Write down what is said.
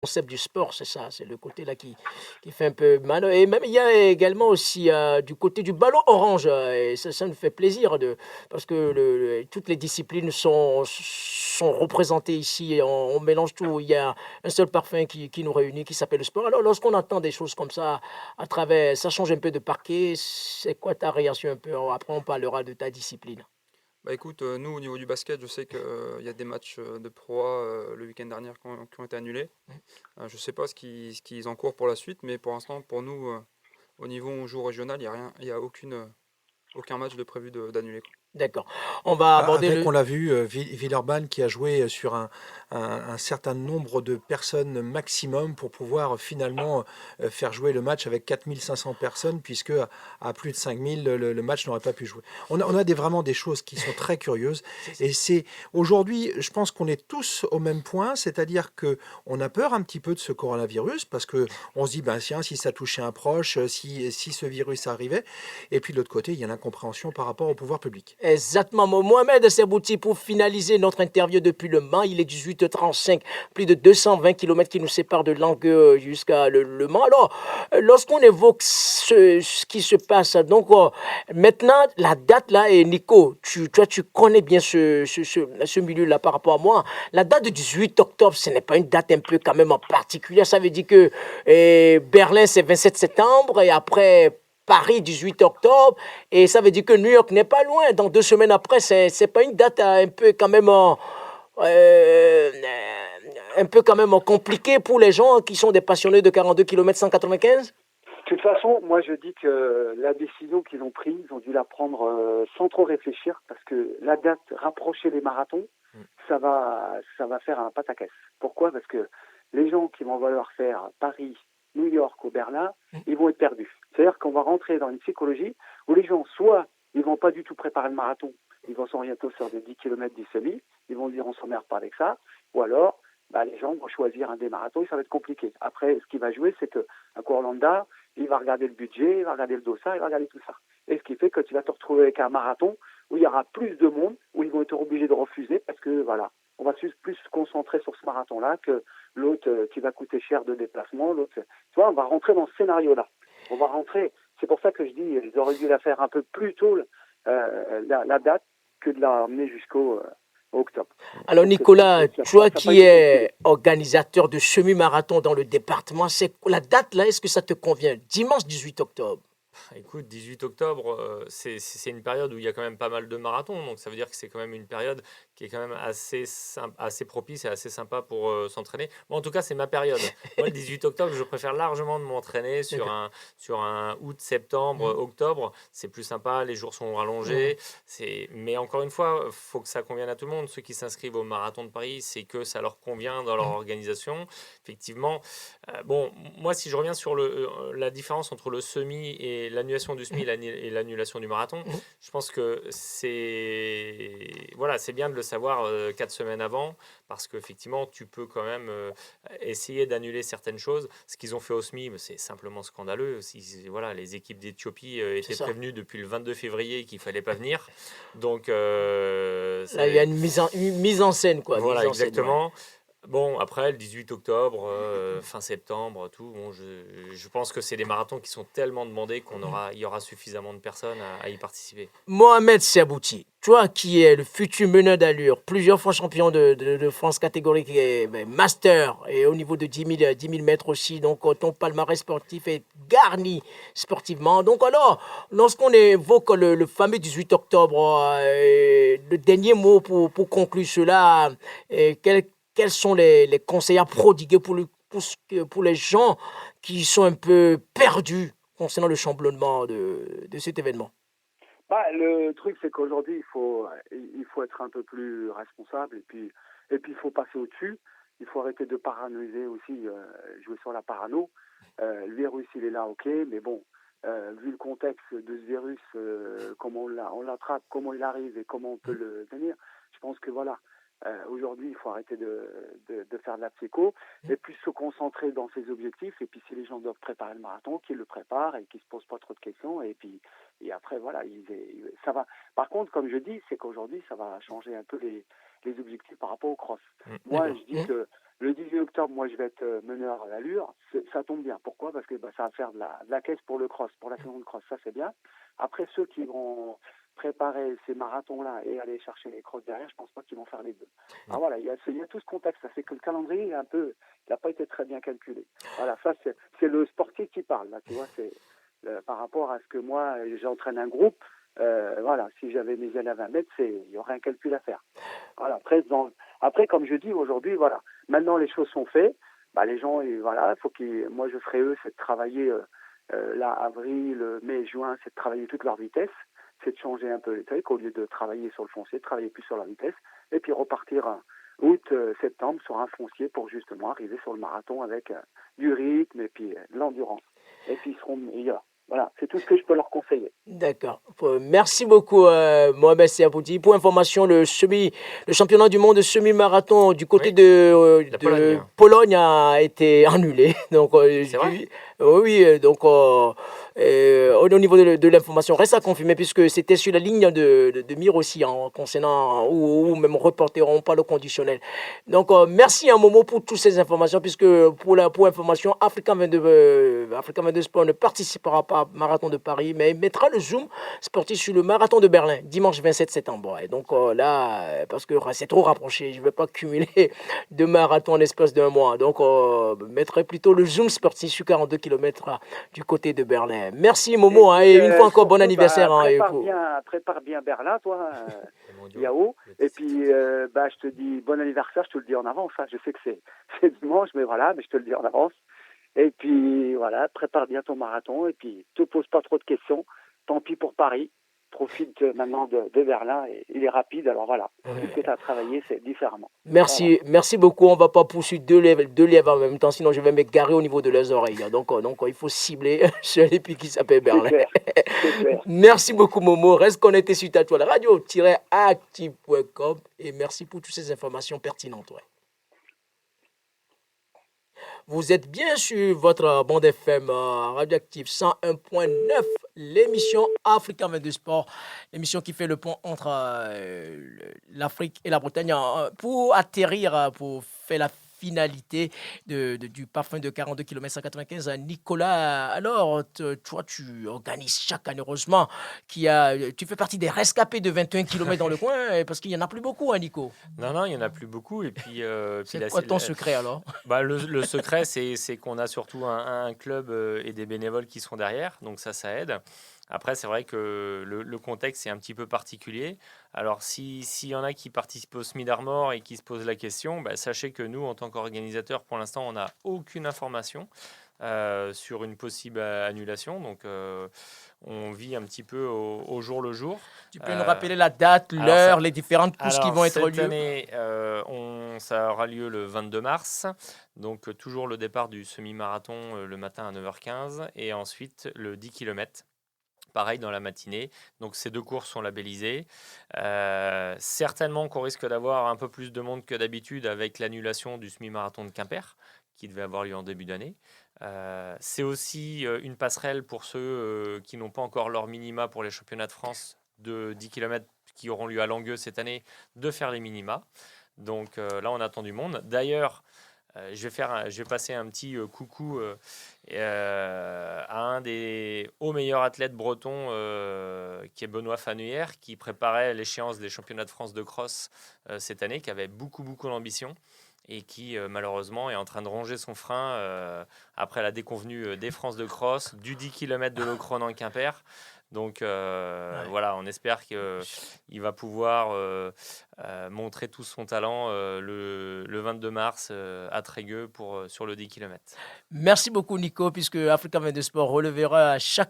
concept du sport, c'est ça, c'est le côté là qui fait un peu mal et même il y a également aussi, du côté du ballon orange, et ça nous fait plaisir de parce que toutes les disciplines sont représentées ici et on mélange tout. Il y a un seul parfum qui nous réunit, qui s'appelle le sport. Alors lorsqu'on entend des choses comme ça à travers ça change un peu de parquet, c'est quoi ta réaction un peu? Après on parlera de ta discipline. Bah écoute, nous au niveau du basket, je sais qu'il y a des matchs de Pro A le week-end dernier qui ont été annulés. Je sais pas ce qu'ils encourent pour la suite, mais pour l'instant, pour nous, au niveau où on joue régional, il y a rien, il y a aucun match de prévu d'annuler, quoi. D'accord. On va aborder Avec, le on l'a vu, Villeurbanne qui a joué sur un certain nombre de personnes maximum pour pouvoir finalement faire jouer le match avec 4500 personnes, puisque à plus de 5000, le match n'aurait pas pu jouer. On a vraiment des choses qui sont très curieuses. c'est ça. Et c'est aujourd'hui, je pense qu'on est tous au même point, c'est-à-dire que on a peur un petit peu de ce coronavirus, parce que on se dit, ben, tiens, si ça touchait un proche, si ce virus arrivait. Et puis de l'autre côté, il y a l'incompréhension par rapport au pouvoir public. Exactement. Mohamed Sebouti, pour finaliser notre interview depuis Le Mans, il est 18h35, plus de 220 kilomètres qui nous séparent de Langueux jusqu'à Le Mans. Alors, lorsqu'on évoque ce qui se passe, donc maintenant, la date là, et Nico, toi, tu connais bien ce milieu-là par rapport à moi. La date de 18 octobre, ce n'est pas une date un peu quand même en particulier. Ça veut dire que Berlin, c'est 27 septembre, et après Paris 18 octobre, et ça veut dire que New York n'est pas loin. Donc 2 semaines après, c'est pas une date un peu quand même euh, un peu quand même compliquée pour les gens qui sont des passionnés de 42 km 195. De toute façon, moi je dis que la décision qu'ils ont prise, ils ont dû la prendre sans trop réfléchir, parce que la date rapprocher les marathons, ça va faire un pataquès. Pourquoi? Parce que les gens qui vont vouloir faire Paris, New York ou Berlin, ils vont être perdus. C'est-à-dire qu'on va rentrer dans une psychologie où les gens, soit ils vont pas du tout préparer le marathon, ils vont s'orienter sur des 10 km, 10 semi, ils vont dire on s'emmerde pas avec ça, ou alors bah, les gens vont choisir un des marathons et ça va être compliqué. Après, ce qui va jouer, c'est qu'un coureur lambda, il va regarder le budget, il va regarder le dossard, il va regarder tout ça. Et ce qui fait que tu vas te retrouver avec un marathon où il y aura plus de monde, où ils vont être obligés de refuser parce que voilà, on va plus se concentrer sur ce marathon-là que l'autre qui va coûter cher de déplacement. L'autre, tu vois, on va rentrer dans ce scénario-là. On va rentrer. C'est pour ça que je dis, ils auraient dû la faire un peu plus tôt la date que de la ramener jusqu'au octobre. Je Alors trouve que Nicolas, ça toi n'a pas qui été calculé. es organisateur de semi-marathon dans le département, c'est la date là, est-ce que ça te convient? Dimanche 18 octobre. Écoute, 18 octobre, c'est une période où il y a quand même pas mal de marathons, donc ça veut dire que c'est quand même une période qui est quand même assez propice et assez sympa pour s'entraîner. Moi, en tout cas, c'est ma période. Moi, le 18 octobre, je préfère largement de m'entraîner sur D'accord. un août, septembre, Mhm. octobre. C'est plus sympa, les jours sont Mhm. rallongés. Mais encore une fois, faut que ça convienne à tout le monde. Ceux qui s'inscrivent au marathon de Paris, c'est que ça leur convient dans leur Mhm. organisation. Effectivement, bon, moi, si je reviens sur la différence entre le semi et l'annulation du semi et l'annulation du marathon, Mhm. je pense que c'est bien de le savoir 4 semaines avant parce qu'effectivement, tu peux quand même essayer d'annuler certaines choses. Ce qu'ils ont fait au semi, c'est simplement scandaleux. Voilà, les équipes d'Éthiopie C'est étaient ça. prévenues depuis le 22 février qu'il fallait pas venir. Donc, Là, il y a une mise en scène, quoi. Mise voilà, en scène, ouais. exactement. Bon, après, le 18 octobre, fin septembre, tout, bon, je pense que c'est des marathons qui sont tellement demandés il y aura suffisamment de personnes à y participer. Mohamed Sebouti, toi qui es le futur meneur d'allure, plusieurs fois champion de France catégorique et master, et au niveau de 10 000 mètres aussi, donc ton palmarès sportif est garni sportivement. Donc alors, lorsqu'on évoque le fameux 18 octobre, le dernier mot pour conclure cela, quels sont les conseils à prodiguer pour les gens qui sont un peu perdus concernant le chamboulement de cet événement? Bah, le truc, c'est qu'aujourd'hui, il faut être un peu plus responsable et puis il faut passer au-dessus. Il faut arrêter de paranoïser aussi, jouer sur la parano. Le virus, il est là, ok, mais bon, vu le contexte de ce virus, comment on l'attrape, comment il arrive et comment on peut le tenir, je pense que voilà, aujourd'hui, il faut arrêter de faire de la psycho et puis se concentrer dans ses objectifs. Et puis, si les gens doivent préparer le marathon, qu'ils le préparent et qu'ils se posent pas trop de questions. Et après, voilà, ça va. Par contre, comme je dis, c'est qu'aujourd'hui, ça va changer un peu les objectifs par rapport au cross. Moi, D'accord. je dis que Le 18 octobre, moi, je vais être meneur à l'allure. Ça tombe bien. Pourquoi? Parce que ça va faire de la caisse pour le cross, pour la saison de cross. Ça, c'est bien. Après, ceux qui vont préparer ces marathons-là et aller chercher les crosses derrière, je pense pas qu'ils vont faire les deux. Ah, voilà, il y a tout ce contexte. Ça fait que le calendrier est il n'a pas été très bien calculé. Voilà, ça, c'est le sportif qui parle. Là, tu vois, c'est par rapport à ce que moi, j'entraîne un groupe. Voilà, si j'avais mes élèves à 1 mètre, il y aurait un calcul à faire. Voilà, après, comme je dis aujourd'hui, voilà, maintenant les choses sont faites. Les gens, voilà, moi je ferai c'est de travailler là, avril, mai, juin, c'est de travailler toute leur vitesse, c'est de changer un peu les trucs au lieu de travailler sur le foncier, de travailler plus sur la vitesse, et puis repartir août, septembre sur un foncier pour justement arriver sur le marathon avec du rythme et puis de l'endurance. Et puis ils seront meilleurs. Voilà, c'est tout ce que je peux leur conseiller. D'accord. Merci beaucoup, Mohamed Siabouti. Pour information, le championnat du monde de semi-marathon du côté Oui, de la Pologne. Pologne a été annulé. Donc, C'est vrai? oui, donc au niveau de l'information, reste à confirmer puisque c'était sur la ligne de mire aussi concernant ou même reporteront pas le conditionnel. Donc, merci à Momo pour toutes ces informations puisque pour information, Africa 22 Sport ne participera pas au marathon de Paris, mais il mettra le zoom sportif sur le marathon de Berlin dimanche 27 septembre. Et donc là, parce que c'est trop rapproché, je ne vais pas cumuler 2 marathons en l'espace d'1 mois. Donc, je mettrai plutôt le zoom sportif sur 42 km du côté de Berlin. Merci Momo, et une fois encore, bon anniversaire. Prépare bien Berlin, toi, Les mondiaux, Yao. le Et 16. puis, je te dis bon anniversaire, je te le dis en avance. Je sais que c'est dimanche, mais voilà, mais je te le dis en avance. Et puis, voilà, prépare bien ton marathon et puis, te pose pas trop de questions. Tant pis pour Paris. Profite maintenant de Berlin. Et il est rapide, alors voilà. Tout ce que tu as travaillé, c'est différemment. Merci beaucoup. On ne va pas poursuivre deux lièvres en même temps, sinon je vais m'égarer au niveau de leurs oreilles. Donc il faut cibler sur les pics qui s'appelle Berlin. C'est clair. Merci beaucoup, Momo. Reste connecté sur ta toile radio-active.com et merci pour toutes ces informations pertinentes. Ouais. Vous êtes bien sur votre bande FM radioactive 101.9, l'émission Africa 22 Sport, l'émission qui fait le pont entre l'Afrique et la Bretagne pour atterrir, pour faire la finalité du parfum de 42 km 195. Nicolas, alors, toi, tu organises chaque année, heureusement, tu fais partie des rescapés de 21 km dans le coin, parce qu'il n'y en a plus beaucoup, hein, Nico. Non, il n'y en a plus beaucoup. Et puis, c'est quoi ton secret alors? Le secret, c'est qu'on a surtout un club et des bénévoles qui sont derrière. Donc ça aide. Après, c'est vrai que le contexte est un petit peu particulier. Alors, s'il y en a qui participent au SMI d'Armor et qui se posent la question, sachez que nous, en tant qu'organisateurs, pour l'instant, on n'a aucune information sur une possible annulation. Donc, on vit un petit peu au jour le jour. Tu peux nous rappeler la date, l'heure, les différentes courses qui vont être lieu? Cette année, ça aura lieu le 22 mars. Donc, toujours le départ du semi-marathon le matin à 9h15 et ensuite le 10 km. Pareil dans la matinée. Donc, ces 2 courses sont labellisées. Certainement qu'on risque d'avoir un peu plus de monde que d'habitude avec l'annulation du semi-marathon de Quimper qui devait avoir lieu en début d'année. C'est aussi une passerelle pour ceux qui n'ont pas encore leur minima pour les championnats de France de 10 km qui auront lieu à Langueux cette année, de faire les minima. Donc là, on attend du monde. D'ailleurs, je vais passer un petit coucou à un des hauts meilleurs athlètes bretons qui est Benoît Fanuyère, qui préparait l'échéance des championnats de France de cross cette année, qui avait beaucoup d'ambition et qui malheureusement est en train de ronger son frein après la déconvenue des France de cross, du 10 km de l'Ochrone en Quimper. Donc voilà, on espère qu'il va pouvoir montrer tout son talent le 22 mars à Trégueux sur le 10 km. Merci beaucoup Nico, puisque Africa 22 Sport relevera chaque